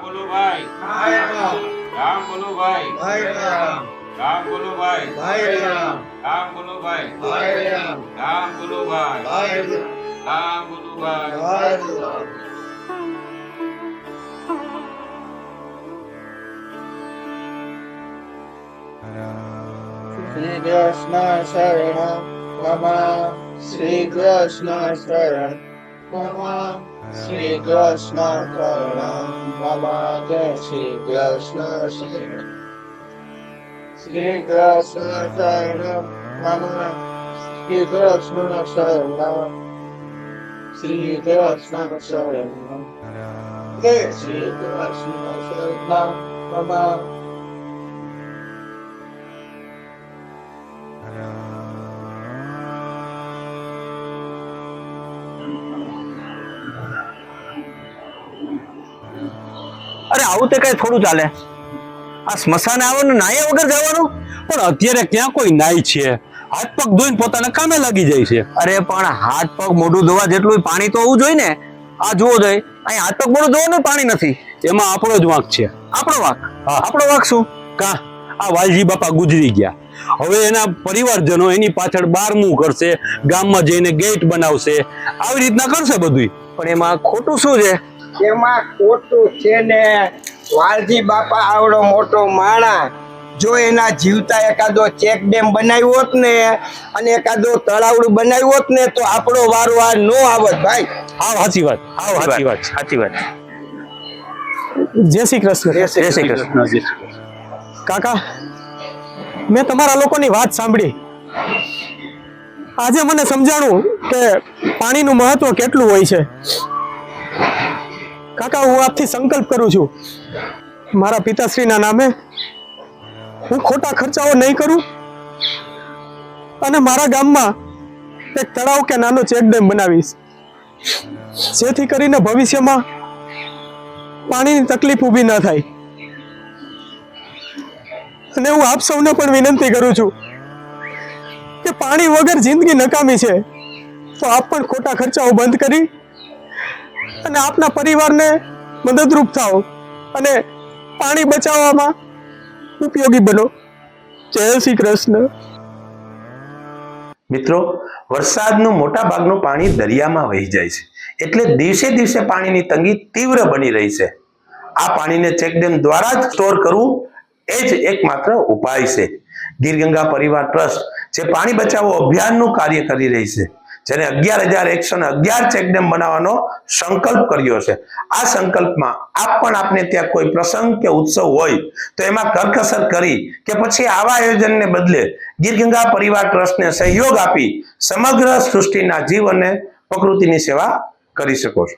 બોલો ભાઈ, રામ બોલો ભાઈ, રામ બોલો ભાઈ, રામ બોલો ભાઈ, રામ બોલો ભાઈ, રામ બોલો ભાઈ. શ્રી કૃષ્ણ શરણ મમ, શ્રી કૃષ્ણ શરણ મમ, શ્રી કૃષ્ણ શરણ મમ, જય શ્રી કૃષ્ણ શરણ. શ્રી કૃષ્ણ શરણ મમ, શ્રી કૃષ્ણ શરણ, શ્રી કૃષ્ણ શરણ, જય શ્રી કૃષ્ણ શરણ મમ. અરે આવું તે કઈ થોડું ચાલે? આ સ્મશાને આવવાનું નાયા વગર જવાનું? પણ અત્યારે ક્યાં કોઈ નાય છે? હાથ પગ ધોઈને પોતાના કામે લાગી જાય છે. અરે પણ હાથ પગ મોઢું ધોવા જેટલું પાણી તો હોવું જોઈએ ને. આ જોવો જોઈએ, અહીં હાથ પગ મોઢું ધોવાનું પાણી નથી. એમાં આપણો જ વાંક છે. આપણો વાંક? હા. આપણો વાંક શું? કા આ વાલજી બાપા ગુજરી ગયા, હવે એના પરિવારજનો એની પાછળ બારમું કરશે, ગામમાં જઈને ગેટ બનાવશે, આવી રીતના કરશે બધું. પણ એમાં ખોટું શું છે? એમાં ખોટું છે ને, વાલજી બાપા આવડો મોટો માણા, જો એના જીવતા એકાદો ચેક ડેમ બનાવ્યો હોત ને અને એકાદો તળાવડું બનાવ્યું હોત ને તો આપણો વારો આ નો આવત ભાઈ. હા સાચી વાત, હા સાચી વાત, સાચી વાત. જય શ્રી કૃષ્ણ. જય શ્રી કૃષ્ણ. કાકા, મેં તમારા લોકોની વાત સાંભળી. આજે મને સમજાણું કે પાણીનું મહત્વ કેટલું હોય છે. કાકા, હું આપથી સંકલ્પ કરું છું, મારા પિતાશ્રીના નામે હું ખોટા ખર્ચાઓ નહીં કરું અને મારા ગામમાં એક તળાવ કે નાનો ચેક ડેમ બનાવીશ, જેથી કરીને ભવિષ્યમાં પાણીની તકલીફ ઊભી ન થાય. અને હું આપ સૌને પણ વિનંતી કરું છું કે પાણી વગર જિંદગી નકામી છે, તો આપ પણ ખોટા ખર્ચાઓ બંધ કરી અને આપના પરિવારને મદદરૂપ થાઓ અને પાણી બચાવવામાં ઉપયોગી બનો. જય શ્રી કૃષ્ણ. મિત્રો, વરસાદનું મોટા ભાગનું પાણી દરિયામાં વહી જાય છે, એટલે દિવસે દિવસે પાણીની તંગી તીવ્ર બની રહી છે. આ પાણીને ચેકડેમ દ્વારા જ સ્ટોર કરવું એ જ એકમાત્ર ઉપાય છે. ગીર ગંગા પરિવાર ટ્રસ્ટ જે પાણી બચાવો અભિયાનનું કાર્ય કરી રહી છે, જેને 11,111 ચેકડેમ બનાવવાનો સંકલ્પ કર્યો છે. આ સંકલ્પમાં આપ પણ આપને ત્યાં કોઈ પ્રસંગ કે ઉત્સવ હોય તો એમાં કરકસર કરી કે પછી આવા આયોજનને બદલે ગીર ગંગા પરિવાર ટ્રસ્ટને સહયોગ આપી સમગ્ર સૃષ્ટિના જીવ અને પ્રકૃતિની સેવા કરી શકો છો.